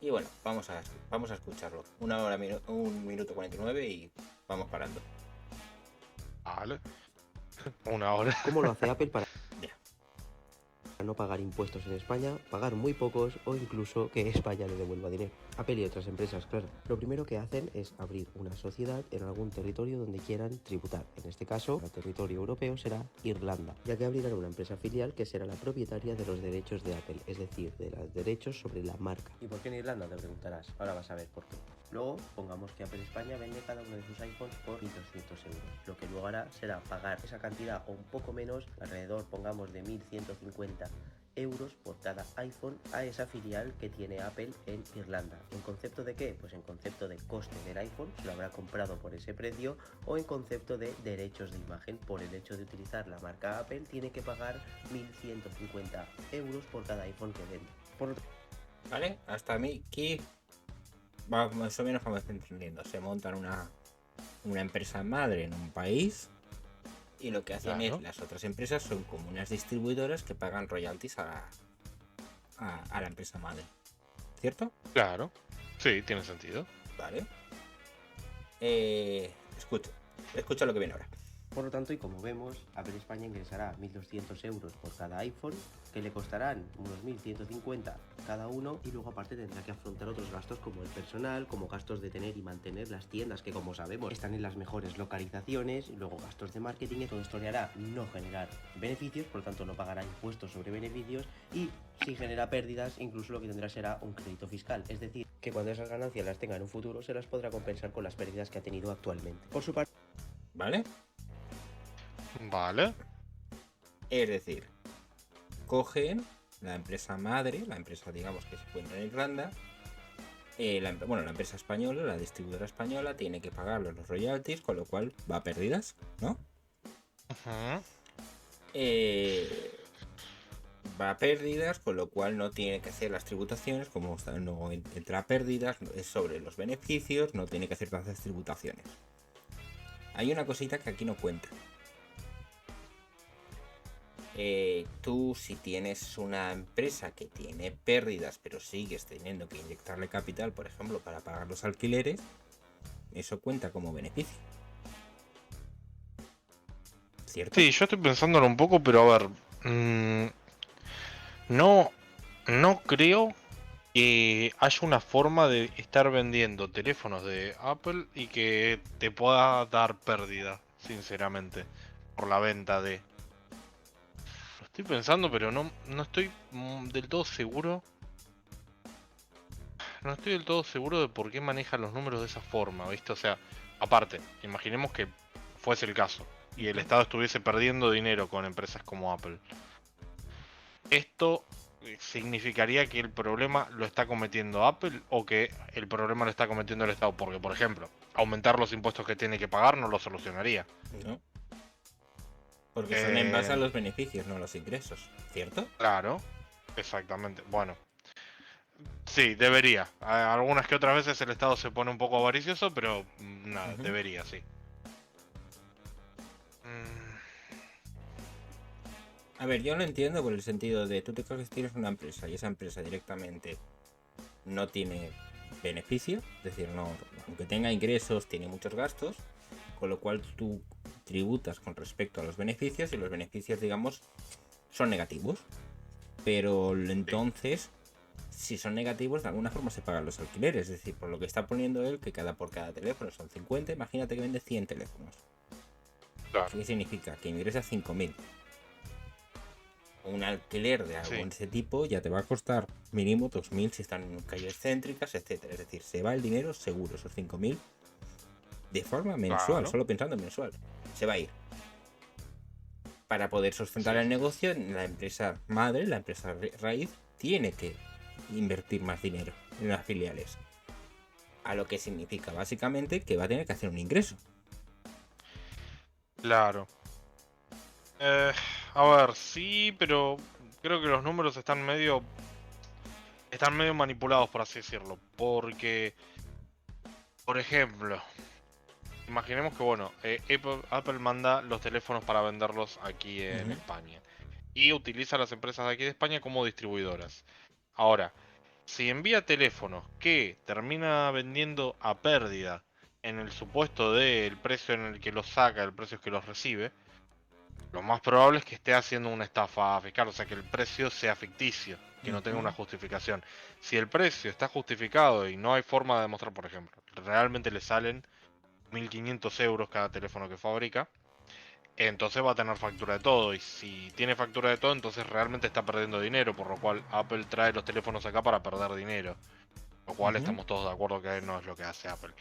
Y bueno, vamos a escucharlo. 1 minuto 49 y vamos parando. Vale. Una hora. ¿Cómo lo hace Apple para Ya. no pagar impuestos en España, pagar muy pocos o incluso que España le devuelva dinero? Apple y otras empresas, claro. Lo primero que hacen es abrir una sociedad en algún territorio donde quieran tributar. En este caso, el territorio europeo será Irlanda, ya que abrirán una empresa filial que será la propietaria de los derechos de Apple, es decir, de los derechos sobre la marca. ¿Y por qué en Irlanda? Te preguntarás. Ahora vas a ver por qué. Luego, pongamos que Apple España vende cada uno de sus iPhones por 1.200 euros. Lo que luego hará será pagar esa cantidad o un poco menos, alrededor, pongamos, de 1.150 euros por cada iPhone a esa filial que tiene Apple en Irlanda. ¿En concepto de qué? Pues en concepto de coste del iPhone, se lo habrá comprado por ese precio, o en concepto de derechos de imagen. Por el hecho de utilizar la marca Apple, tiene que pagar 1.150 euros por cada iPhone que vende. ¿Vale? Hasta mí aquí más o menos vamos entendiendo. Se montan una empresa madre en un país y lo que hacen Claro. es, las otras empresas son como unas distribuidoras que pagan royalties a la empresa madre. ¿Cierto? Claro. Sí, tiene sentido. Vale. Escucha lo que viene ahora. Por lo tanto, y como vemos, Apple España ingresará 1.200 euros por cada iPhone, que le costarán unos 1.150 cada uno, y luego aparte tendrá que afrontar otros gastos como el personal, como gastos de tener y mantener las tiendas, que como sabemos están en las mejores localizaciones, y luego gastos de marketing, y todo esto le hará no generar beneficios, por lo tanto no pagará impuestos sobre beneficios, y si genera pérdidas, incluso lo que tendrá será un crédito fiscal, es decir, que cuando esas ganancias las tenga en un futuro, se las podrá compensar con las pérdidas que ha tenido actualmente. Por su parte, ¿Vale? Vale. Es decir, cogen la empresa madre, la empresa digamos que se encuentra en Irlanda, la empresa española, la distribuidora española, tiene que pagar los royalties, con lo cual va a pérdidas, ¿no? Ujú. Va a pérdidas, con lo cual no tiene que hacer las tributaciones, como no entra a pérdidas, es sobre los beneficios, no tiene que hacer tantas tributaciones. Hay una cosita que aquí no cuenta. Tú, si tienes una empresa que tiene pérdidas, pero sigues teniendo que inyectarle capital, por ejemplo, para pagar los alquileres, eso cuenta como beneficio. ¿Cierto? Sí, yo estoy pensándolo un poco, pero a ver. No, no creo que haya una forma de estar vendiendo teléfonos de Apple y que te pueda dar pérdida, sinceramente, por la venta de. Lo estoy pensando, pero no estoy del todo seguro. No estoy del todo seguro de por qué manejan los números de esa forma, ¿viste? O sea, aparte, imaginemos que fuese el caso y el Estado estuviese perdiendo dinero con empresas como Apple. Esto significaría que el problema lo está cometiendo Apple o que el problema lo está cometiendo el Estado. Porque, por ejemplo, aumentar los impuestos que tiene que pagar no lo solucionaría. ¿No? Porque son en base a Eh, los beneficios, no a los ingresos. ¿Cierto? claro, exactamente. Bueno, sí, debería. Algunas que otras veces el Estado se pone un poco avaricioso, pero nada, Uh-huh. debería, sí. Mm, A ver, yo lo entiendo por el sentido de tú te coges, tienes una empresa y esa empresa directamente no tiene beneficio, es decir, no, aunque tenga ingresos, tiene muchos gastos, con lo cual tú tributas con respecto a los beneficios y los beneficios, digamos, son negativos. Pero sí, entonces, si son negativos, de alguna forma se pagan los alquileres, es decir, por lo que está poniendo él, que por cada teléfono son 50, imagínate que vende 100 teléfonos. claro, ¿Qué significa? Que ingresa 5.000. Un alquiler de algo sí, de ese tipo ya te va a costar mínimo 2.000 si están en calles céntricas, etcétera. Es decir, se va el dinero seguro, esos 5.000 de forma mensual, claro, solo pensando en mensual. Se va a ir. Para poder sustentar sí. el negocio, la empresa madre, la empresa raíz, tiene que invertir más dinero en las filiales. A lo que significa básicamente que va a tener que hacer un ingreso. Claro. Eh, a ver, sí, pero creo que los números están medio manipulados, por así decirlo. Porque, por ejemplo, imaginemos que, bueno, Apple manda los teléfonos para venderlos aquí en Ujú. España. Y utiliza a las empresas de aquí de España como distribuidoras. Ahora, si envía teléfonos que termina vendiendo a pérdida en el supuesto del precio en el que los saca, el precio que los recibe, lo más probable es que esté haciendo una estafa fiscal, o sea que el precio sea ficticio, que no tenga una justificación. Si el precio está justificado y no hay forma de demostrar, por ejemplo, realmente le salen 1.500 euros cada teléfono que fabrica, entonces va a tener factura de todo. Y si tiene factura de todo, entonces realmente está perdiendo dinero, por lo cual Apple trae los teléfonos acá para perder dinero. Lo cual Ujú. estamos todos de acuerdo que no es lo que hace Apple.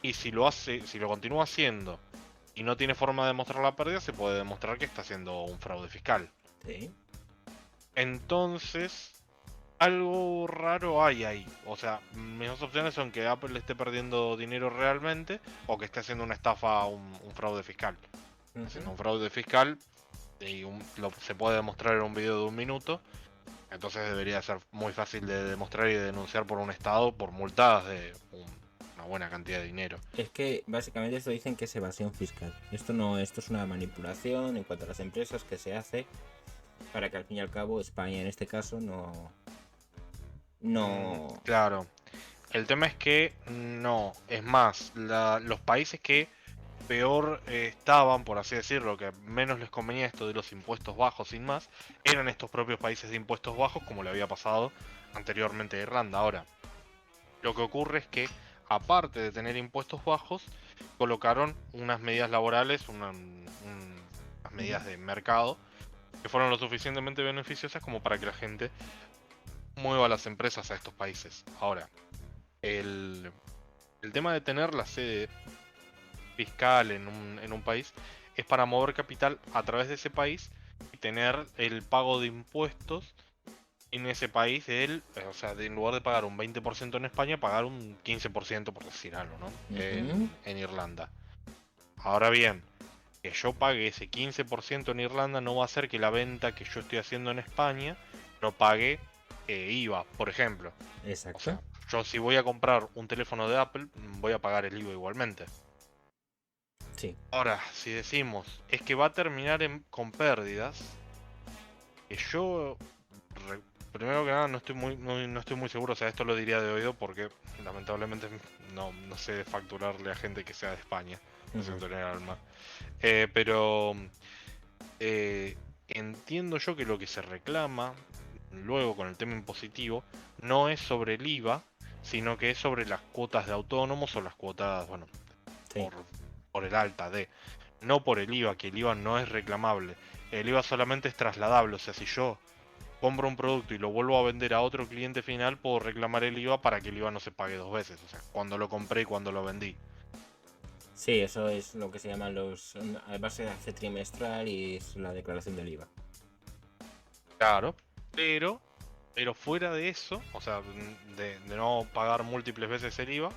Y si lo hace, si lo continúa haciendo y no tiene forma de demostrar la pérdida, se puede demostrar que está haciendo un fraude fiscal. Sí. Entonces, algo raro hay ahí. O sea, mis dos opciones son que Apple esté perdiendo dinero realmente o que esté haciendo una estafa, un fraude fiscal. Haciendo un fraude fiscal y se puede demostrar en un video de 1 minuto. Entonces debería ser muy fácil de demostrar y de denunciar por un estado por multadas de una buena cantidad de dinero. Es que básicamente esto dicen que es evasión fiscal. Esto es una manipulación en cuanto a las empresas que se hace para que al fin y al cabo España en este caso no. Claro. El tema es que no. Es más, los países que peor estaban, por así decirlo, que menos les convenía esto de los impuestos bajos sin más, eran estos propios países de impuestos bajos, como le había pasado anteriormente a Irlanda. Ahora, lo que ocurre es que, aparte de tener impuestos bajos, colocaron unas medidas laborales, unas medidas de mercado, que fueron lo suficientemente beneficiosas como para que la gente mueva las empresas a estos países. Ahora, el, el tema de tener la sede fiscal en un país es para mover capital a través de ese país y tener el pago de impuestos en ese país o sea, en lugar de pagar un 20% en España, pagar un 15% por decir algo, ¿no? Ujú. En Irlanda. Ahora bien, que yo pague ese 15% en Irlanda no va a hacer que la venta que yo estoy haciendo en España no pague IVA, por ejemplo. O Exacto. sea, yo si voy a comprar un teléfono de Apple, voy a pagar el IVA igualmente. Sí. Ahora, si decimos, es que va a terminar con pérdidas, que yo, primero que nada, no estoy muy seguro, o sea, esto lo diría de oído porque lamentablemente no sé facturarle a gente que sea de España, lo Ujú. siento en el alma. Pero entiendo yo que lo que se reclama luego con el tema impositivo no es sobre el IVA, sino que es sobre las cuotas de autónomos o las cuotas, bueno, Sí. por, por el alta de, no por el IVA, que el IVA no es reclamable. El IVA solamente es trasladable, o sea, si yo compro un producto y lo vuelvo a vender a otro cliente final, puedo reclamar el IVA para que el IVA no se pague dos veces, o sea, cuando lo compré y cuando lo vendí. Sí, eso es lo que se llaman además se hace trimestral y es la declaración del IVA. Claro, pero fuera de eso, o sea, de no pagar múltiples veces el IVA,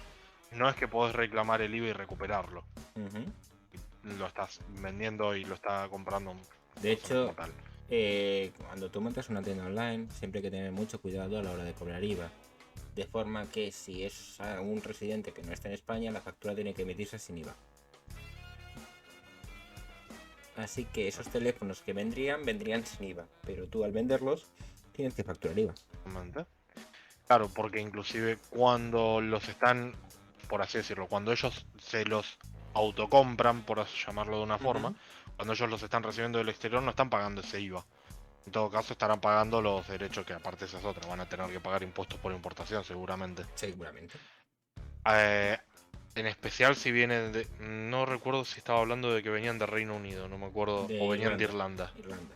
no es que podés reclamar el IVA y recuperarlo. Ujú. Lo estás vendiendo y lo está comprando De persona como hecho, tal. cuando tú montas una tienda online, siempre hay que tener mucho cuidado a la hora de cobrar IVA. De forma que si es un residente que no está en España, la factura tiene que emitirse sin IVA. Así que esos teléfonos que vendrían sin IVA. Pero tú al venderlos, tienes que facturar IVA. Exactamente. Claro, porque inclusive cuando los están, por así decirlo, cuando ellos se los autocompran, por llamarlo de una forma, Ujú. cuando ellos los están recibiendo del exterior no están pagando ese IVA. En todo caso estarán pagando los derechos que aparte esas otras, van a tener que pagar impuestos por importación seguramente. Seguramente. Eh, en especial si vienen de... No recuerdo si estaba hablando de que venían de Reino Unido, no me acuerdo, De o venían de Irlanda. Irlanda. Irlanda.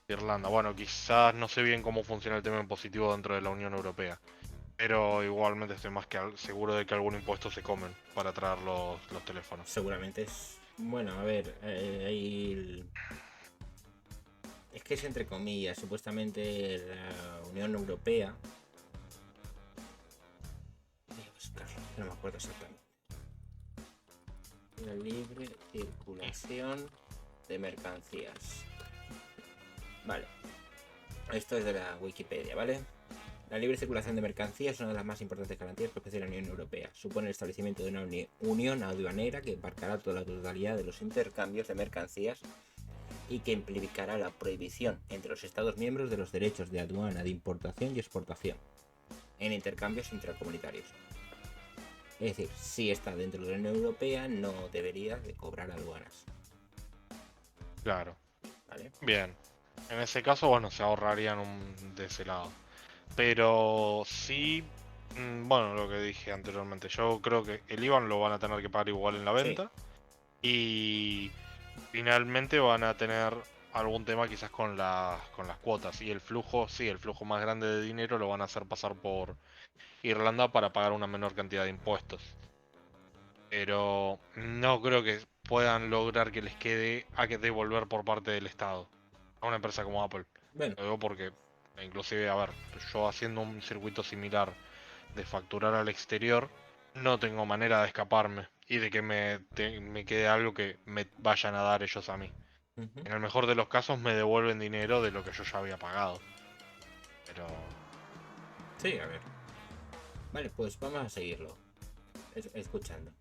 Irlanda, bueno, quizás no sé bien cómo funciona el tema impositivo dentro de la Unión Europea. Pero igualmente estoy más que seguro de que algún impuesto se comen para traer los teléfonos. Seguramente es. Bueno, a ver, es que es entre comillas, supuestamente la Unión Europea. Voy a buscarlo, no me acuerdo exactamente. La libre circulación de mercancías. Vale, esto es de la Wikipedia, ¿vale? La libre circulación de mercancías es una de las más importantes garantías que ofrece la Unión Europea. Supone el establecimiento de una unión aduanera que abarcará toda la totalidad de los intercambios de mercancías y que implicará la prohibición entre los Estados miembros de los derechos de aduana de importación y exportación en intercambios intracomunitarios. Es decir, si está dentro de la Unión Europea no debería de cobrar aduanas. Claro. ¿Vale? Bien. En ese caso, bueno, se ahorrarían de ese lado. Pero sí, bueno, lo que dije anteriormente, yo creo que el IVA lo van a tener que pagar igual en la Sí. venta. Y finalmente van a tener algún tema quizás con las cuotas. Y el flujo, sí, el flujo más grande de dinero lo van a hacer pasar por Irlanda para pagar una menor cantidad de impuestos. Pero no creo que puedan lograr que les quede a que devolver por parte del Estado a una empresa como Apple. Bueno, Lo digo porque, inclusive, a ver, yo haciendo un circuito similar de facturar al exterior, no tengo manera de escaparme y de que me quede algo que me vayan a dar ellos a mí. ujú. En el mejor de los casos me devuelven dinero de lo que yo ya había pagado. Pero Sí, a ver. Vale, pues vamos a seguirlo. Escuchando.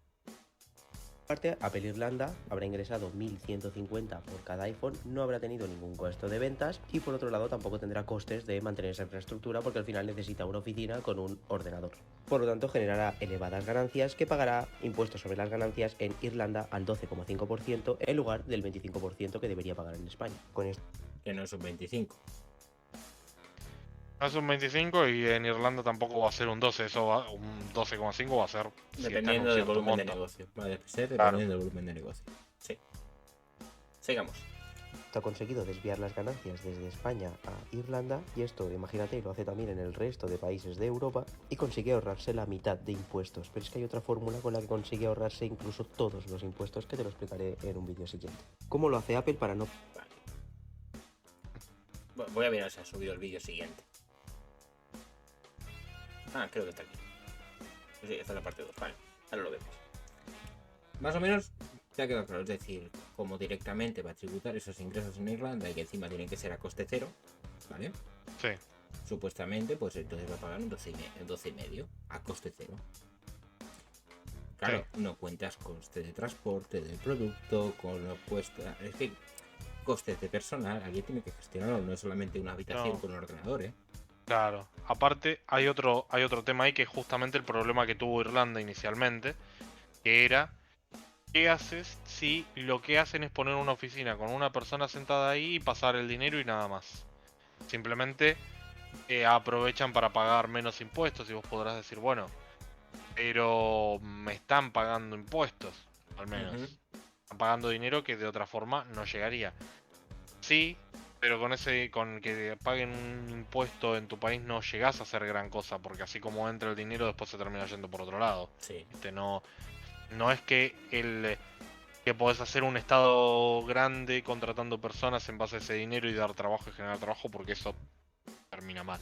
Aparte, Apple Irlanda habrá ingresado 1.150 por cada iPhone, no habrá tenido ningún costo de ventas y por otro lado tampoco tendrá costes de mantener esa infraestructura porque al final necesita una oficina con un ordenador. Por lo tanto, generará elevadas ganancias que pagará impuestos sobre las ganancias en Irlanda al 12,5% en lugar del 25% que debería pagar en España. Con esto Que no es un 25. no es un 25 y en Irlanda tampoco va a ser un 12, eso va, un 12,5 va a ser si está en un Dependiendo del cierto volumen de monto. negocio. Vale, ser Claro. dependiendo del volumen de negocio. Sí. Sigamos. ha conseguido desviar las ganancias desde España a Irlanda y esto, imagínate, lo hace también en el resto de países de Europa y consigue ahorrarse la mitad de impuestos. Pero es que hay otra fórmula con la que consigue ahorrarse incluso todos los impuestos que te lo explicaré en un vídeo siguiente. ¿Cómo lo hace Apple para no Vale. Voy a ver si ha subido el vídeo siguiente. Ah, creo que está aquí. Sí, esta es la parte 2. Vale, ahora lo vemos. Más o menos ya quedó claro. Es decir, como directamente va a tributar esos ingresos en Irlanda y que encima tienen que ser a coste cero, ¿vale? Sí, Supuestamente, pues entonces va a pagar un 12,5 a coste cero. Claro, no cuentas coste de transporte del producto, con lo cuesta. Es que costes de personal, alguien tiene que gestionarlo, no es solamente una habitación No. con un ordenador, ¿eh? claro. Aparte, hay otro tema ahí que es justamente el problema que tuvo Irlanda inicialmente, que era, ¿qué haces si lo que hacen es poner una oficina con una persona sentada ahí y pasar el dinero y nada más? Simplemente aprovechan para pagar menos impuestos y vos podrás decir, bueno, pero me están pagando impuestos, al menos. Ujú. Están pagando dinero que de otra forma no llegaría. Sí, pero con que paguen un impuesto en tu país no llegás a hacer gran cosa, porque así como entra el dinero después se termina yendo por otro lado. Sí. No es que que podés hacer un estado grande contratando personas en base a ese dinero y dar trabajo y generar trabajo, porque eso termina mal,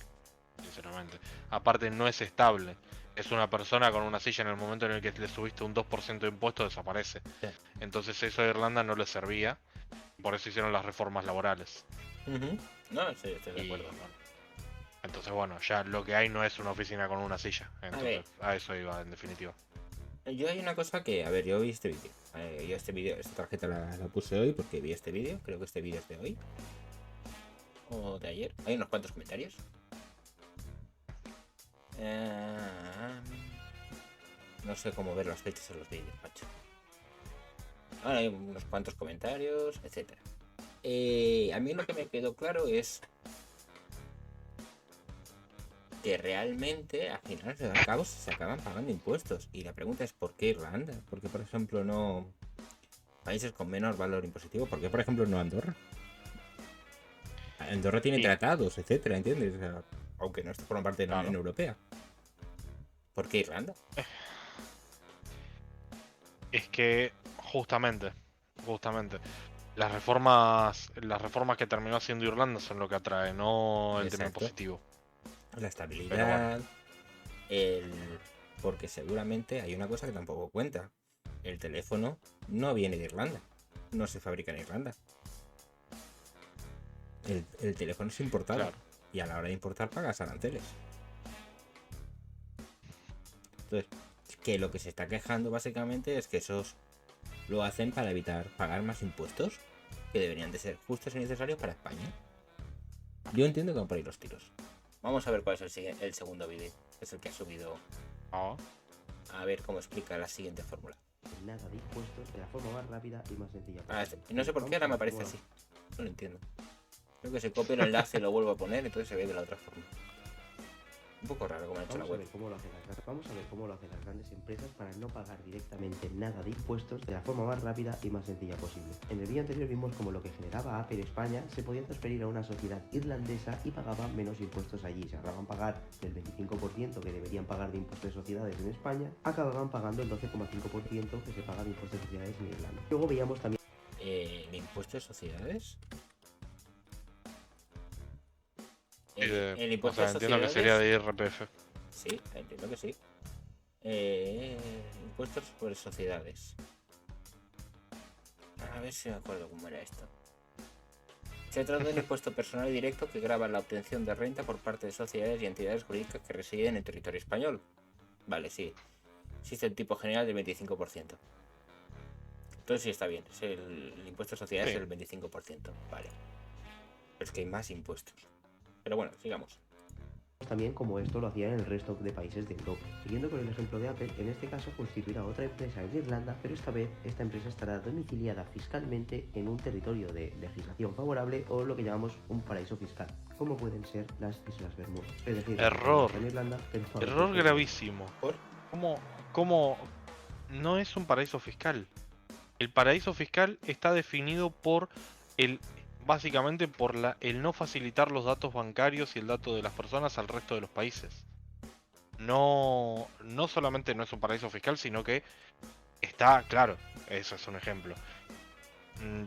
sinceramente. Aparte no es estable. Es una persona con una silla, en el momento en el que le subiste un 2% de impuesto desaparece. Sí. Entonces eso a Irlanda no le servía. Por eso hicieron las reformas laborales. Ujú. No, sí, estoy de Y acuerdo. entonces bueno, ya lo que hay no es una oficina con una silla. Entonces ver. a eso iba en definitiva. Yo hay una cosa que, a ver, yo vi este vídeo. Yo este vídeo, esta tarjeta la puse hoy porque vi este vídeo. Creo que este vídeo es de hoy. O de ayer. Hay unos cuantos comentarios. No sé cómo ver las fechas en los vídeos, macho. Ahora hay unos cuantos comentarios, etc. A mí lo que me quedó claro es que realmente al final de cabo se acaban pagando impuestos. Y la pregunta es ¿por qué Irlanda? ¿Por qué por ejemplo no países con menor valor impositivo? ¿Por qué por ejemplo no Andorra? Andorra tiene Sí. tratados, etcétera, ¿entiendes? O sea, aunque no esté por parte de la Claro. Unión Europea. ¿Por qué Irlanda? Es que justamente, las reformas que terminó haciendo Irlanda son lo que atrae, no el tema Exacto. impositivo. La estabilidad, porque seguramente hay una cosa que tampoco cuenta. El teléfono no viene de Irlanda, no se fabrica en Irlanda. El teléfono es importado. Claro. Y a la hora de importar pagas aranceles. Entonces, que lo que se está quejando básicamente es que esos lo hacen para evitar pagar más impuestos. que deberían de ser justos y necesarios para España. Yo entiendo que van por ahí los tiros. Vamos a ver cuál es el segundo vídeo, que es el que ha subido. Ah, A ver cómo explica la siguiente fórmula. Nada de impuestos de la forma más rápida y más sencilla Ah, posible. no sé por qué ahora me aparece así. No lo entiendo. Creo que se copia el enlace y lo vuelvo a poner, entonces se ve de la otra forma. Un poco raro como ha hecho la Vamos a web. ver cómo lo hacen las grandes empresas para no pagar directamente nada de impuestos de la forma más rápida y más sencilla posible. En el vídeo anterior vimos como lo que generaba Apple España se podía transferir a una sociedad irlandesa y pagaba menos impuestos allí. Se ahorraban pagar el 25% que deberían pagar de impuestos de sociedades en España, acababan pagando el 12,5% que se paga de impuestos de sociedades en Irlanda. Luego veíamos también ¿El impuesto de sociedades? sí, El o impuesto sea, de entiendo que sociedades. sería de IRPF. Sí, entiendo que sí. Impuestos sobre sociedades. A ver si me acuerdo cómo era esto. Se trata de un impuesto personal y directo que grava la obtención de renta por parte de sociedades y entidades jurídicas que residen en el territorio español. Vale, sí. Existe el tipo general del 25%. Entonces sí está bien. Es el impuesto de sociedades Sí. es el 25%. Vale. Pero es que hay más impuestos. Pero bueno, sigamos. también como esto lo hacían en el resto de países de Europa. Siguiendo con el ejemplo de Apple, en este caso constituirá otra empresa en Irlanda, pero esta vez esta empresa estará domiciliada fiscalmente en un territorio de legislación favorable o lo que llamamos un paraíso fiscal, como pueden ser las Islas Bermudas. Es decir, Error. en Irlanda, pero no Error en gravísimo. ¿Por? ¿Cómo no es un paraíso fiscal? El paraíso fiscal está definido por básicamente por el no facilitar los datos bancarios y el dato de las personas al resto de los países. No solamente no es un paraíso fiscal, sino que está, claro, eso es un ejemplo.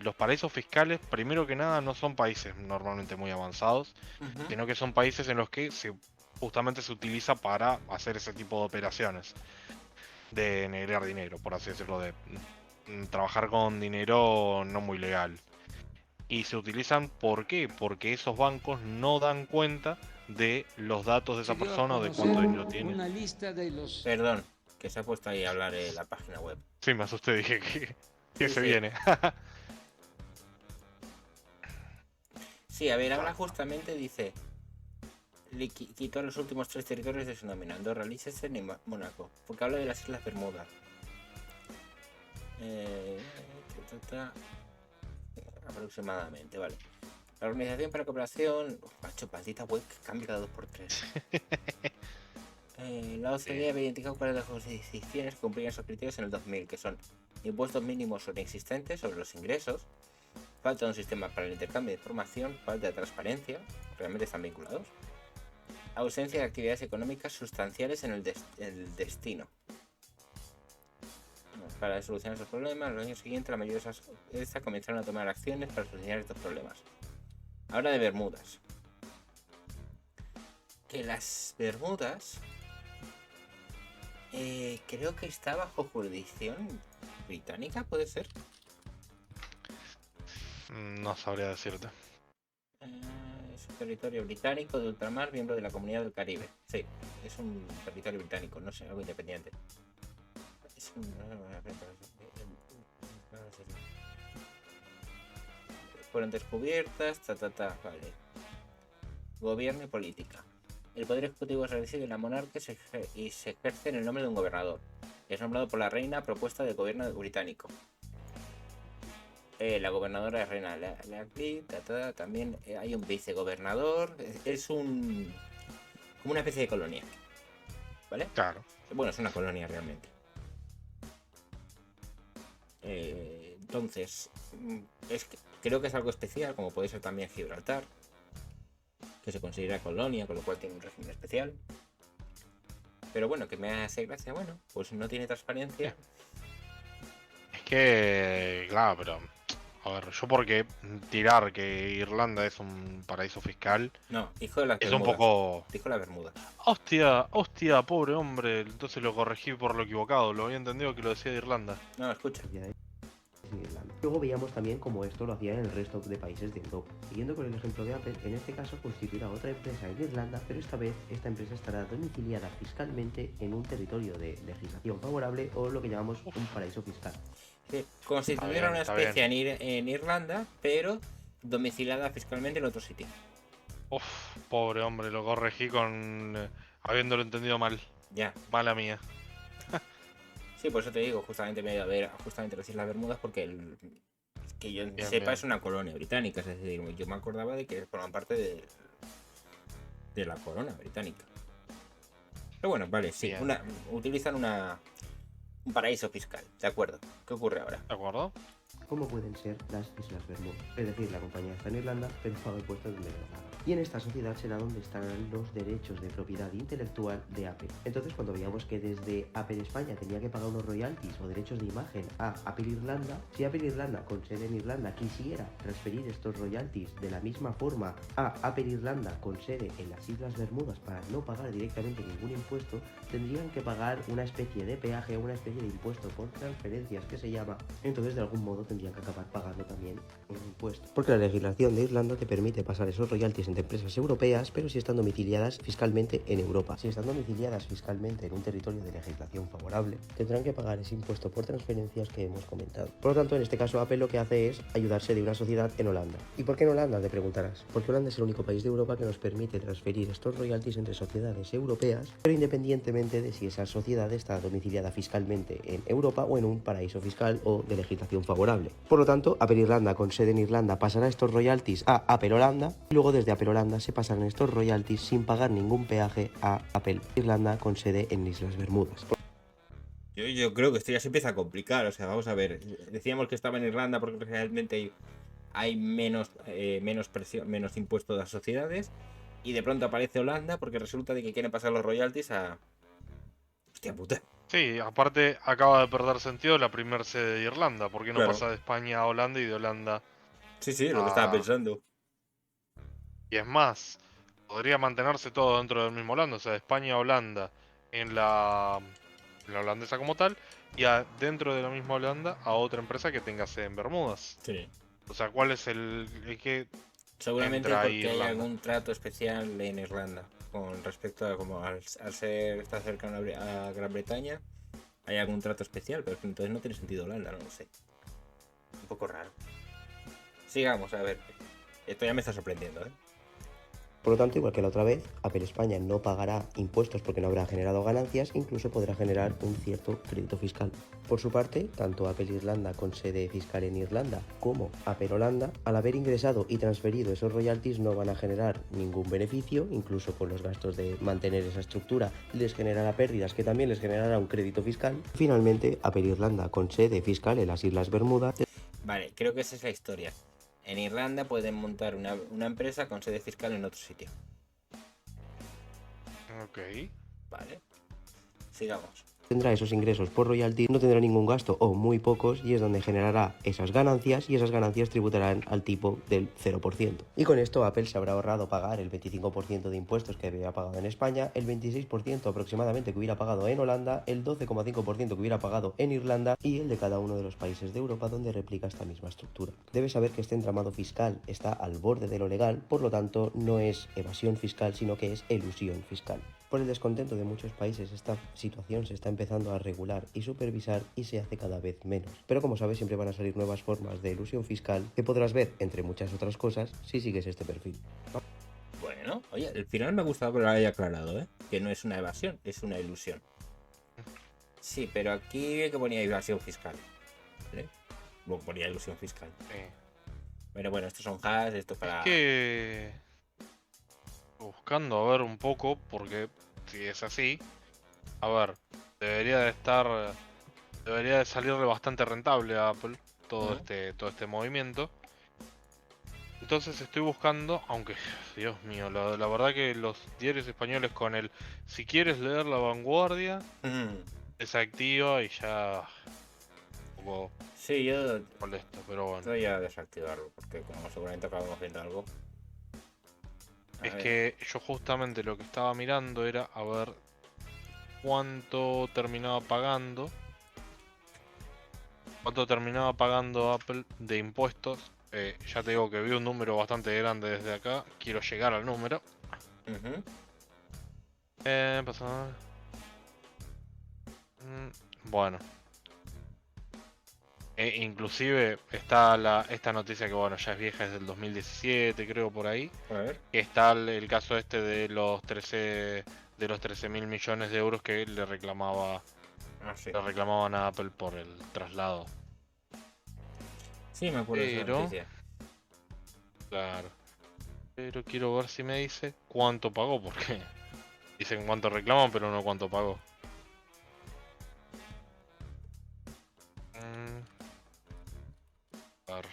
Los paraísos fiscales, primero que nada, no son países normalmente muy avanzados, sino que son países en los que justamente se utiliza para hacer ese tipo de operaciones. De negrear dinero, por así decirlo, de trabajar con dinero no muy legal. Y se utilizan, ¿por qué? Porque esos bancos no dan cuenta de los datos de esa persona o de cuánto dinero tiene. Una lista de los... Perdón, que se ha puesto ahí a hablar en la página web. Sí, me asusté, dije que Sí, se sí. viene. Sí, a ver, ahora justamente dice... quitó los últimos 3 territorios de su nómina, Andorra, Liechtenstein y Mónaco, porque habla de las Islas Bermudas. Aproximadamente, vale. La Organización para la Cooperación... Macho, maldita web que cambia cada 2x3. La OCDE había identificado cuáles de las jurisdicciones que cumplían esos criterios en el 2000, que son impuestos mínimos o inexistentes sobre los ingresos, falta de un sistema para el intercambio de información, falta de transparencia, realmente están vinculados, ausencia de actividades económicas sustanciales en el destino. Para solucionar esos problemas, en los años siguientes la mayoría de estas comenzaron a tomar acciones para solucionar estos problemas. Ahora de Bermudas. Que las Bermudas creo que está bajo jurisdicción británica, ¿puede ser? No sabría decirte. Es un territorio británico de ultramar, miembro de la Comunidad del Caribe. Sí, es un territorio británico, no sé, algo independiente. Es un... Fueron descubiertas, vale. Gobierno y política. El poder ejecutivo reside en la monarquía y se ejerce en el nombre de un gobernador. Es nombrado por la reina a propuesta del gobierno británico. La gobernadora es reina Lackley, también hay un vicegobernador. Es como una especie de colonia. ¿Vale? Claro. Bueno, es una colonia realmente. Entonces, creo que es algo especial, como puede ser también Gibraltar, que se considera colonia, con lo cual tiene un régimen especial. Pero bueno, que me hace gracia, bueno, pues no tiene transparencia. Es que, claro, pero... A ver, yo porque tirar que Irlanda es un paraíso fiscal No, dijo de las es Bermudas. un poco... Dijo la Bermuda. Hostia, pobre hombre. Entonces lo corregí por lo equivocado. Lo había entendido que lo decía de Irlanda. No, escucha. en Irlanda. Luego veíamos también cómo esto lo hacían en el resto de países de Europa. Siguiendo con el ejemplo de Apple, en este caso constituirá otra empresa en Irlanda, pero esta vez esta empresa estará domiciliada fiscalmente en un territorio de legislación favorable o lo que llamamos un paraíso fiscal. Sí, como si tuviera una está especie en Irlanda, pero domiciliada fiscalmente en otro sitio. Uf, pobre hombre, lo corregí con habiéndolo entendido mal. Ya. Mala mía. Sí, por eso te digo, justamente me he ido a ver justamente las Islas Bermudas porque que yo Bien, sepa bien. es una colonia británica, es decir, yo me acordaba de que forman parte de la corona británica. Pero bueno, vale, sí, Bien. utilizan un paraíso fiscal, de acuerdo. ¿Qué ocurre ahora? ¿De acuerdo? Como pueden ser las Islas Bermudas. Es decir, la compañía está en Irlanda, pero paga impuestos donde le da la gana. Y en esta sociedad será donde estarán los derechos de propiedad intelectual de Apple. Entonces, cuando veíamos que desde Apple España tenía que pagar unos royalties o derechos de imagen a Apple Irlanda, si Apple Irlanda, con sede en Irlanda, quisiera transferir estos royalties de la misma forma a Apple Irlanda, con sede en las Islas Bermudas, para no pagar directamente ningún impuesto, tendrían que pagar una especie de peaje o una especie de impuesto por transferencias que se llama. Entonces, de algún modo tendrían que acabar pagando también un impuesto. Porque la legislación de Irlanda te permite pasar esos royalties entre empresas europeas, pero si están domiciliadas fiscalmente en Europa. Si están domiciliadas fiscalmente en un territorio de legislación favorable, tendrán que pagar ese impuesto por transferencias que hemos comentado. Por lo tanto, en este caso, Apple lo que hace es ayudarse de una sociedad en Holanda. ¿Y por qué en Holanda? Te preguntarás. Porque Holanda es el único país de Europa que nos permite transferir estos royalties entre sociedades europeas, pero independientemente de si esa sociedad está domiciliada fiscalmente en Europa o en un paraíso fiscal o de legislación favorable. Por lo tanto, Apple Irlanda, con sede en Irlanda, pasará estos royalties a Apple Holanda y luego desde Apple Holanda se pasarán estos royalties sin pagar ningún peaje a Apple Irlanda, con sede en Islas Bermudas. Yo creo que esto ya se empieza a complicar, o sea, vamos a ver, decíamos que estaba en Irlanda porque realmente hay menos presión, menos impuestos de las sociedades, y de pronto aparece Holanda porque resulta de que quieren pasar los royalties a... Hostia puta. Sí, aparte acaba de perder sentido la primer sede de Irlanda. ¿Por qué no Claro. pasa de España a Holanda y de Holanda Sí, sí, es lo que estaba a... pensando. Y es más, podría mantenerse todo dentro del mismo Holanda, o sea, de España a Holanda en la holandesa como tal, y dentro de la misma Holanda a otra empresa que tenga sede en Bermudas. Sí. O sea, ¿cuál es el que Seguramente entra ahí porque hay Irlanda? algún trato especial en Irlanda con respecto a como al ser estar cercano a Gran Bretaña, hay algún trato especial, pero entonces no tiene sentido Holanda, no lo sé. Un poco raro. Sigamos, a ver. Esto ya me está sorprendiendo, ¿eh? Por lo tanto, igual que la otra vez, Apple España no pagará impuestos porque no habrá generado ganancias, incluso podrá generar un cierto crédito fiscal. Por su parte, tanto Apple Irlanda, con sede fiscal en Irlanda, como Apple Holanda, al haber ingresado y transferido esos royalties, no van a generar ningún beneficio, incluso con los gastos de mantener esa estructura les generará pérdidas que también les generará un crédito fiscal. Finalmente, Apple Irlanda, con sede fiscal en las Islas Bermudas. Vale, creo que esa es la historia. En Irlanda pueden montar una empresa con sede fiscal en otro sitio. Ok. Vale. Sigamos. Tendrá esos ingresos por royalties, no tendrá ningún gasto o muy pocos, y es donde generará esas ganancias, y esas ganancias tributarán al tipo del 0%. Y con esto Apple se habrá ahorrado pagar el 25% de impuestos que había pagado en España, el 26% aproximadamente que hubiera pagado en Holanda, el 12,5% que hubiera pagado en Irlanda y el de cada uno de los países de Europa donde replica esta misma estructura. Debes saber que este entramado fiscal está al borde de lo legal, por lo tanto no es evasión fiscal, sino que es elusión fiscal. Por el descontento de muchos países, esta situación se está empezando a regular y supervisar y se hace cada vez menos. Pero como sabes, siempre van a salir nuevas formas de elusión fiscal que podrás ver, entre muchas otras cosas, si sigues este perfil. Bueno, oye, el final me ha gustado que lo haya aclarado, ¿eh? Que no es una evasión, es una ilusión. Sí, pero aquí que ponía evasión fiscal. ¿Vale? Bueno, ponía ilusión fiscal. Sí. Pero bueno, estos son hashs, esto para... Es que buscando a ver un poco, porque si es así, a ver, debería de estar, debería de salirle bastante rentable a Apple todo este movimiento. Entonces estoy buscando, aunque, Dios mío, la verdad que los diarios españoles con el, si quieres leer La Vanguardia, desactiva y ya un poco Sí, yo molesto, pero bueno. voy a desactivarlo, porque como seguramente acabamos viendo algo. A Es ver. que yo justamente lo que estaba mirando era a ver cuánto terminaba pagando. ¿Cuánto terminaba pagando Apple de impuestos? Ya te digo que vi un número bastante grande desde acá. Quiero llegar al número. Ujú. Bueno. Inclusive está esta noticia que bueno, ya es vieja, es del 2017, creo, por ahí. A ver. Que está el caso este de los 13.000 millones de euros que le reclamaban a Apple por el traslado. Sí, me acuerdo de esa Pero, noticia. claro. Pero quiero ver si me dice cuánto pagó, porque dicen cuánto reclaman, pero no cuánto pagó. Claro.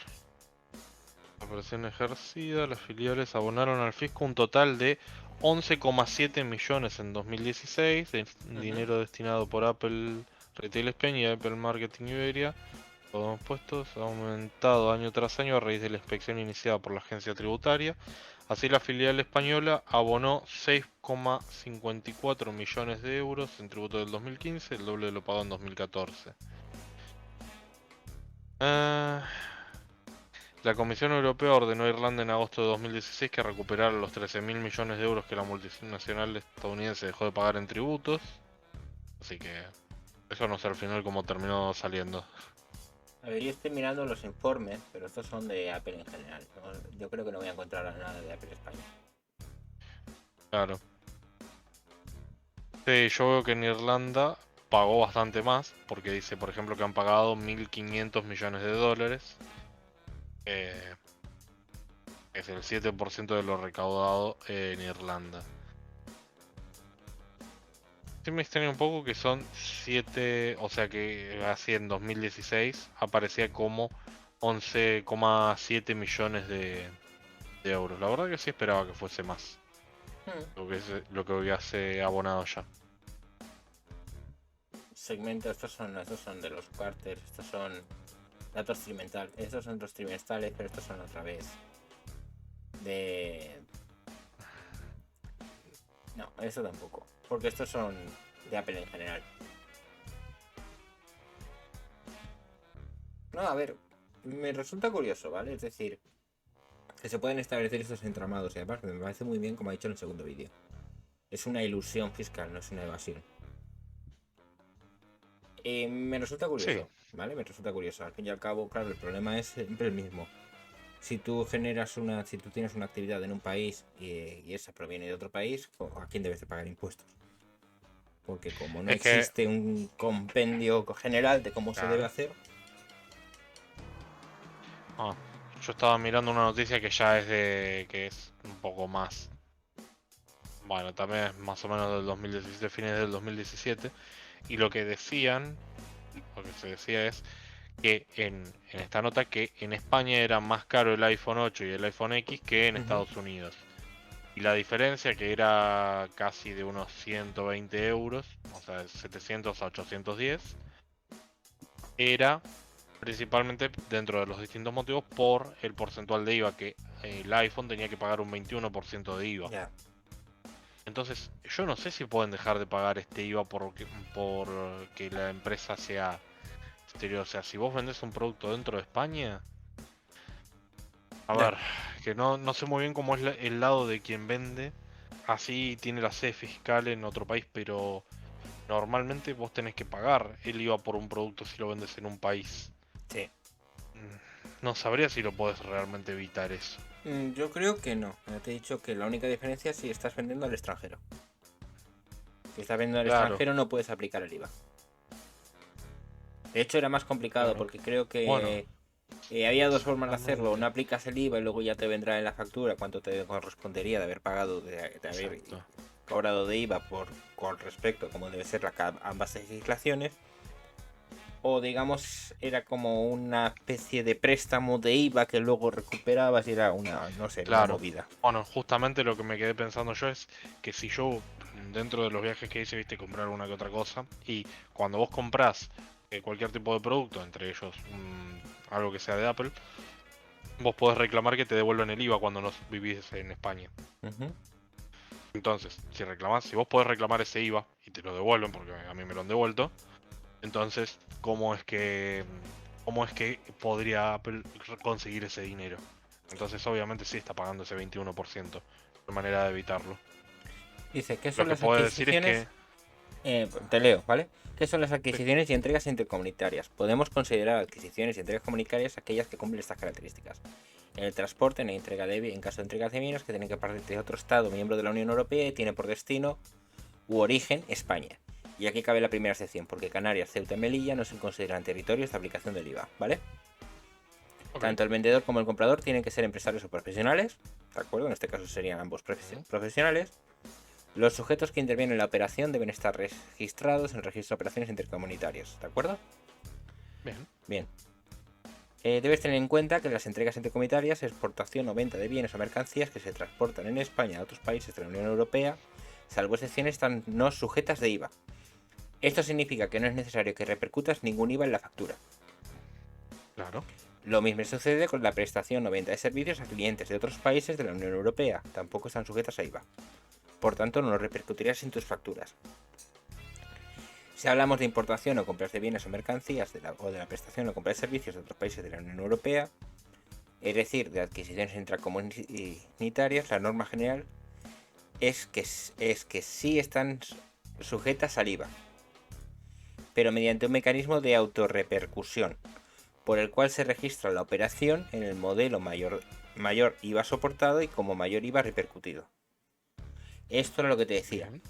La operación ejercida, las filiales abonaron al fisco un total de 11,7 millones en 2016, de dinero destinado por Apple Retail Spain y Apple Marketing Iberia. Todos los puestos ha aumentado año tras año a raíz de la inspección iniciada por la agencia tributaria. Así, la filial española abonó 6,54 millones de euros en tributo del 2015, el doble de lo pagado en 2014. La Comisión Europea ordenó a Irlanda en agosto de 2016 que recuperara los 13.000 millones de euros que la multinacional estadounidense dejó de pagar en tributos. Así que eso no sé al final cómo terminó saliendo. A ver, yo estoy mirando los informes, pero estos son de Apple en general. Yo creo que no voy a encontrar nada de Apple España. Claro. Sí, yo veo que en Irlanda pagó bastante más, porque dice, por ejemplo, que han pagado 1.500 millones de dólares. Es el 7% de lo recaudado en Irlanda. Sí me extraña un poco que son 7, o sea que así en 2016 aparecía como 11,7 millones de euros. La verdad que sí esperaba que fuese más. Lo que hubiese abonado ya. Segmentos, estos son de los quarters, estos son datos trimestrales, estos son los trimestrales, pero estos son otra vez de... No, eso tampoco, porque estos son de Apple en general. No, a ver, me resulta curioso, ¿vale? Es decir, que se pueden establecer estos entramados y además me parece muy bien, como ha dicho en el segundo vídeo. Es una ilusión fiscal, no es una evasión. Me resulta curioso, Sí. ¿vale? Me resulta curioso. Al fin y al cabo, claro, el problema es siempre el mismo. Si tú tienes una actividad en un país y esa proviene de otro país, ¿a quién debes de pagar impuestos? Porque como no Es que, existe un compendio general de cómo se debe claro. hacer. Yo estaba mirando una noticia que ya es que es un poco más. Bueno, también es más o menos del 2017, fines del 2017. Y lo que se decía es que en esta nota que en España era más caro el iPhone 8 y el iPhone X que en Estados Unidos. Y la diferencia, que era casi de unos 120 euros, o sea, 700 a 810, era principalmente dentro de los distintos motivos por el porcentual de IVA, que el iPhone tenía que pagar un 21% de IVA. Ya. Entonces, yo no sé si pueden dejar de pagar este IVA por que la empresa sea exterior. O sea, si vos vendés un producto dentro de España, a Ya. ver, que no sé muy bien cómo es el lado de quien vende. Así tiene la sede fiscal en otro país, pero normalmente vos tenés que pagar el IVA por un producto si lo vendes en un país. Sí. No sabría si lo podés realmente evitar eso. Yo creo que no. Ya te he dicho que la única diferencia es si estás vendiendo al extranjero. Si estás vendiendo al Claro, extranjero no puedes aplicar el IVA. De hecho era más complicado claro. porque creo Bueno, que había dos formas de hacerlo. No aplicas el IVA y luego ya te vendrá en la factura cuánto te correspondería de haber pagado, de haber exacto. cobrado de IVA con respecto a cómo debe ser ambas legislaciones. O digamos, era como una especie de préstamo de IVA que luego recuperabas y era una, no sé, una Claro. movida. Bueno, justamente lo que me quedé pensando yo es que si yo, dentro de los viajes que hice, viste, comprar una que otra cosa, y cuando vos comprás cualquier tipo de producto, entre ellos algo que sea de Apple, vos podés reclamar que te devuelvan el IVA cuando no vivís en España. Entonces, si vos podés reclamar ese IVA y te lo devuelven, porque a mí me lo han devuelto, entonces, ¿cómo es que podría Apple conseguir ese dinero? Entonces, obviamente sí está pagando ese 21%, de manera de evitarlo. Dice, ¿qué Lo son que las puedo decir es adquisiciones? que Te leo, ¿vale? ¿Qué son las adquisiciones y entregas intercomunitarias? Podemos considerar adquisiciones y entregas comunitarias aquellas que cumplen estas características. En el transporte, en caso de entregas de bienes que tienen que partir de otro Estado miembro de la Unión Europea y tiene por destino u origen España. Y aquí cabe la primera excepción, porque Canarias, Ceuta y Melilla no se consideran territorios de aplicación del IVA, ¿vale? Ok. Tanto el vendedor como el comprador tienen que ser empresarios o profesionales, ¿de acuerdo? En este caso serían ambos profesionales. Los sujetos que intervienen en la operación deben estar registrados en el registro de operaciones intercomunitarias, ¿de acuerdo? Bien. Bien. Debes tener en cuenta que las entregas intercomunitarias es exportación o venta de bienes o mercancías que se transportan en España a otros países de la Unión Europea, salvo excepciones, están no sujetas de IVA. Esto significa que no es necesario que repercutas ningún IVA en la factura. Claro. Lo mismo sucede con la prestación o venta de servicios a clientes de otros países de la Unión Europea, tampoco están sujetas a IVA. Por tanto, no repercutirás en tus facturas. Si hablamos de importación o compras de bienes o mercancías o de la prestación o compra de servicios de otros países de la Unión Europea, es decir, de adquisiciones intracomunitarias, la norma general es que sí están sujetas al IVA, pero mediante un mecanismo de autorrepercusión, por el cual se registra la operación en el modelo mayor IVA soportado y como mayor IVA repercutido. Esto era lo que te decía. Bien.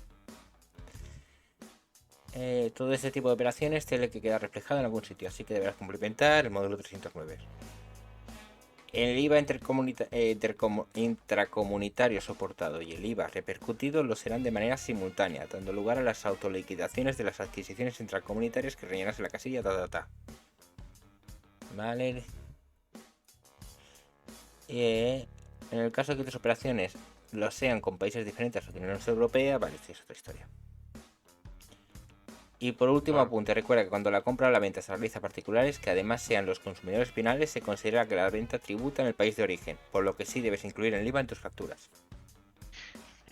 Todo este tipo de operaciones tiene que quedar reflejado en algún sitio, así que deberás complementar el módulo 309. El IVA intracomunitario soportado y el IVA repercutido lo serán de manera simultánea, dando lugar a las autoliquidaciones de las adquisiciones intracomunitarias que rellenas en la casilla Vale. En el caso de que tus operaciones lo sean con países diferentes a la Unión Europea, vale, esto es otra historia. Y por último, Claro. apunte, recuerda que cuando la compra o la venta se realiza a particulares, que además sean los consumidores finales, se considera que la venta tributa en el país de origen, por lo que sí debes incluir el IVA en tus facturas.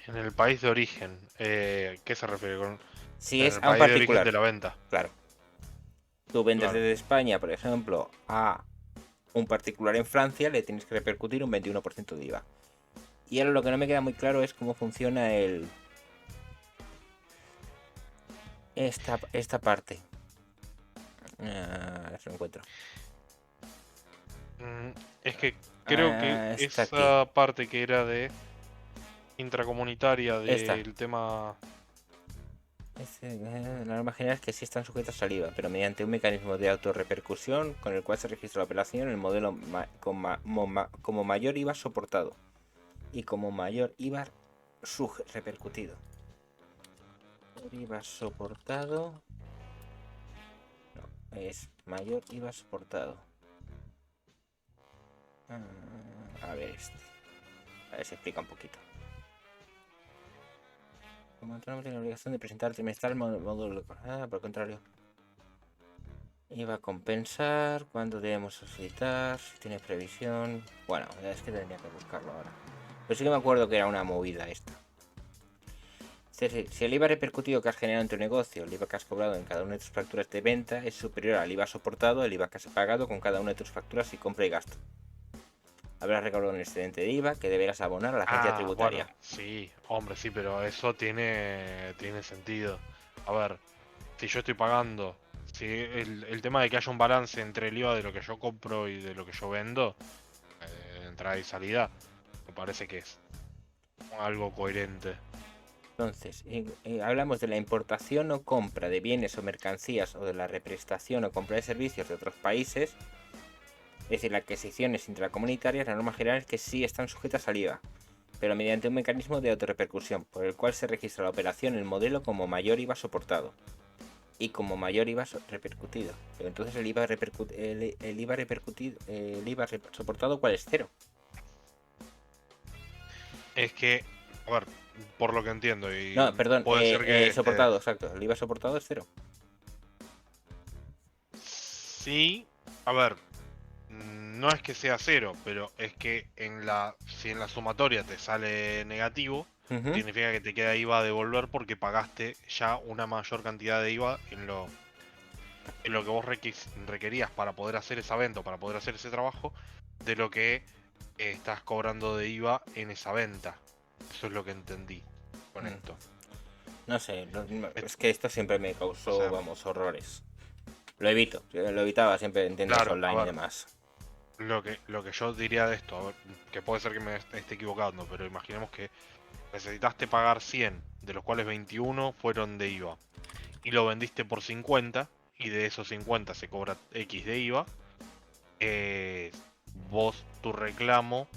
En el país de origen. ¿Qué se refiere con Si en es el a un país de origen particular, de la venta? claro. Tú vendes Claro. desde España, por ejemplo, a un particular en Francia, le tienes que repercutir un 21% de IVA. Y ahora lo que no me queda muy claro es cómo funciona esta parte. Se lo encuentro. Es que creo que Está aquí. esa parte que era de intracomunitaria Esta. del tema. La norma general es que sí están sujetas al IVA, pero mediante un mecanismo de autorrepercusión con el cual se registra la operación en el modelo como mayor IVA soportado y como mayor IVA repercutido. IVA soportado. No, es mayor IVA soportado. A ver A ver si explica un poquito. Como autónomo tiene la obligación de presentar trimestral módulo. Por el contrario. IVA a compensar. ¿Cuándo debemos solicitar? Si tiene previsión. Bueno, es que tendría que buscarlo ahora. Pero sí que me acuerdo que era una movida esta. Es decir, si el IVA repercutido que has generado en tu negocio, el IVA que has cobrado en cada una de tus facturas de venta, es superior al IVA soportado, el IVA que has pagado con cada una de tus facturas y compra y gasto. Habrás recaudado un excedente de IVA que deberás abonar a la agencia tributaria. Bueno, sí, hombre, sí, pero eso tiene sentido. A ver, si yo estoy pagando, si el tema de que haya un balance entre el IVA de lo que yo compro y de lo que yo vendo, entrada y salida, me parece que es algo coherente. Entonces, hablamos de la importación o compra de bienes o mercancías o de la represtación o compra de servicios de otros países. Es decir, las adquisiciones intracomunitarias, la norma general es que sí están sujetas al IVA, pero mediante un mecanismo de autorrepercusión, por el cual se registra la operación en el modelo como mayor IVA soportado y como mayor IVA repercutido. Pero entonces el IVA soportado, ¿cuál es? Cero. Es que, a ver, por lo que entiendo y No, perdón, puede ser que soportado, exacto. El IVA soportado es cero. sí, a ver, no es que sea cero, pero es que si en la sumatoria te sale negativo, significa que te queda IVA a devolver porque pagaste ya una mayor cantidad de IVA en lo que vos requerías para poder hacer esa venta o para poder hacer ese trabajo, de lo que estás cobrando de IVA en esa venta. Eso es lo que entendí con esto. No sé, es que esto siempre me causó, O sea, vamos, horrores. Lo evito, lo evitaba siempre en tiendas claro, a online y ver, demás. lo que yo diría de esto, a ver, que puede ser que me esté equivocando, pero imaginemos que necesitaste pagar 100, de los cuales 21 fueron de IVA, y lo vendiste por 50, y de esos 50 se cobra X de IVA, eh, vos, tu reclamo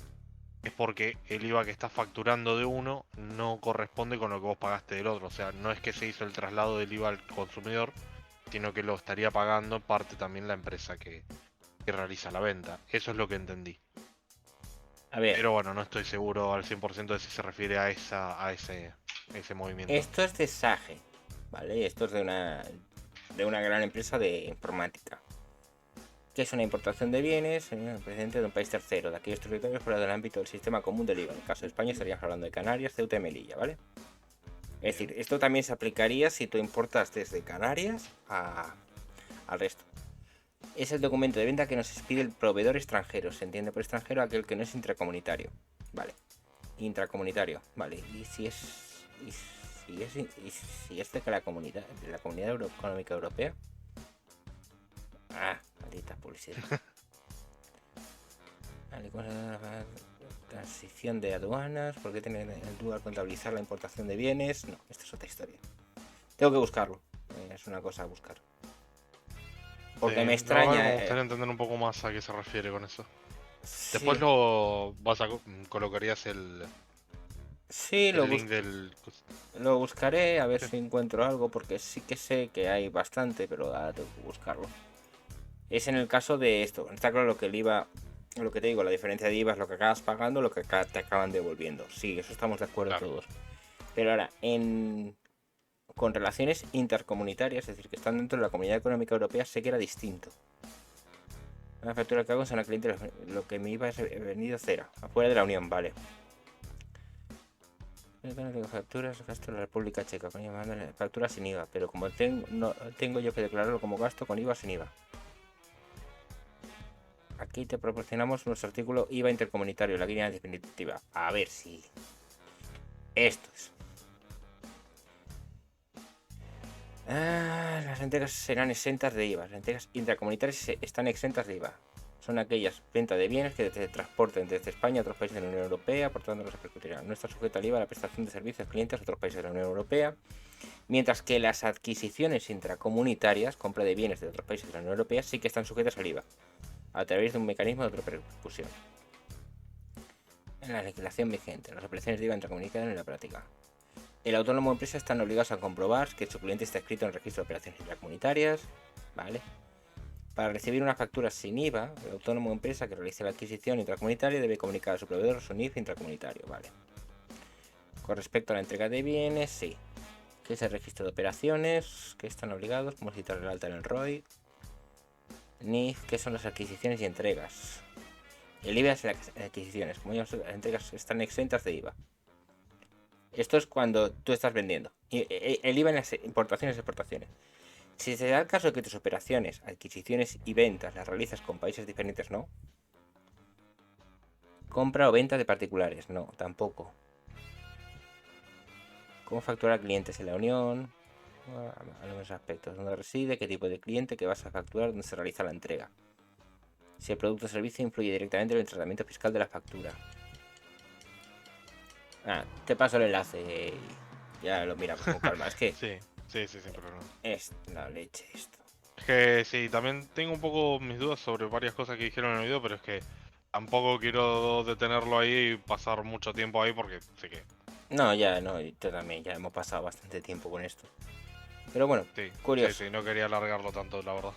es porque el IVA que estás facturando de uno no corresponde con lo que vos pagaste del otro. O sea, no es que se hizo el traslado del IVA al consumidor, sino que lo estaría pagando en parte también la empresa que realiza la venta. Eso es lo que entendí. A ver, Pero bueno, no estoy seguro al 100% de si se refiere a ese movimiento. esto es de Sage, ¿vale? Esto es de una gran empresa de informática. Que es una importación de bienes procedente de un país tercero, de aquellos territorios fuera del ámbito del sistema común del IVA. En el caso de España estaríamos hablando de Canarias, Ceuta y Melilla, ¿vale? Es decir, esto también se aplicaría si tú importas desde Canarias al resto. Es el documento de venta que nos expide el proveedor extranjero. Se entiende por extranjero aquel que no es intracomunitario. Vale. Intracomunitario. Vale. Y si es. Y si es de la comunidad económica europea. Ah, maldita publicidad. Vale, transición de aduanas. ¿Por qué tener el lugar contabilizar la importación de bienes? No, esta es otra historia. Tengo que buscarlo. Es una cosa a buscar. Porque me extraña. Me gustaría entender un poco más a qué se refiere con eso. Sí, Después colocarías sí, el link del... lo buscaré a ver Sí. si encuentro algo, porque sí que sé que hay bastante, pero ahora tengo que buscarlo. Es en el caso de esto. Está claro que el IVA, lo que te digo, la diferencia de IVA es lo que acabas pagando, lo que te acaban devolviendo. Sí, eso estamos de acuerdo Claro. todos. Pero ahora, con relaciones intercomunitarias, es decir, que están dentro de la Comunidad Económica Europea, sé que era distinto. La factura que hago en al cliente, lo que me iba es vendido cero, afuera de la Unión, vale. Yo no tengo facturas, gasto en la República Checa, con IVA, facturas sin IVA, pero como tengo yo que declararlo como gasto con IVA sin IVA. Aquí te proporcionamos nuestro artículo IVA intercomunitario, la guía definitiva. A ver si... Esto es. Las entregas serán exentas de IVA. Las entregas intracomunitarias están exentas de IVA. Son aquellas ventas de bienes que se transporten desde España a otros países de la Unión Europea, por tanto no se repercutirá. No está sujeta al IVA la prestación de servicios a clientes de otros países de la Unión Europea, mientras que las adquisiciones intracomunitarias, compra de bienes de otros países de la Unión Europea, sí que están sujetas al IVA, a través de un mecanismo de otra repercusión. En la legislación vigente, las operaciones de IVA intracomunitarias en la práctica. El autónomo o empresa están obligados a comprobar que su cliente está inscrito en el registro de operaciones intracomunitarias, ¿vale? Para recibir una factura sin IVA, el autónomo o empresa que realice la adquisición intracomunitaria debe comunicar a su proveedor su NIF intracomunitario, ¿vale? Con respecto a la entrega de bienes, sí. ¿Qué es el registro de operaciones? ¿Qué están obligados? ¿Cómo citar el alta en el ROI? NIF, ¿qué son las adquisiciones y entregas? El IVA es las adquisiciones, como ya las entregas están exentas de IVA. Esto es cuando tú estás vendiendo. El IVA en las importaciones y exportaciones. Si se da el caso de que tus operaciones, adquisiciones y ventas las realizas con países diferentes, no. Compra o venta de particulares, no, tampoco. ¿Cómo facturar a clientes en la Unión? Algunos aspectos. ¿Dónde reside? ¿Qué tipo de cliente? ¿Qué vas a facturar? ¿Dónde se realiza la entrega? Si el producto o servicio influye directamente en el tratamiento fiscal de la factura. Te paso el enlace y ya lo miramos con calma. Es que Sí, sin problema. es la leche esto. Es que sí, también tengo un poco mis dudas sobre varias cosas que dijeron en el video, pero es que tampoco quiero detenerlo ahí y pasar mucho tiempo ahí porque sé que... No, yo también, ya hemos pasado bastante tiempo con esto. Pero bueno, Sí, curioso. sí, no quería alargarlo tanto, la verdad.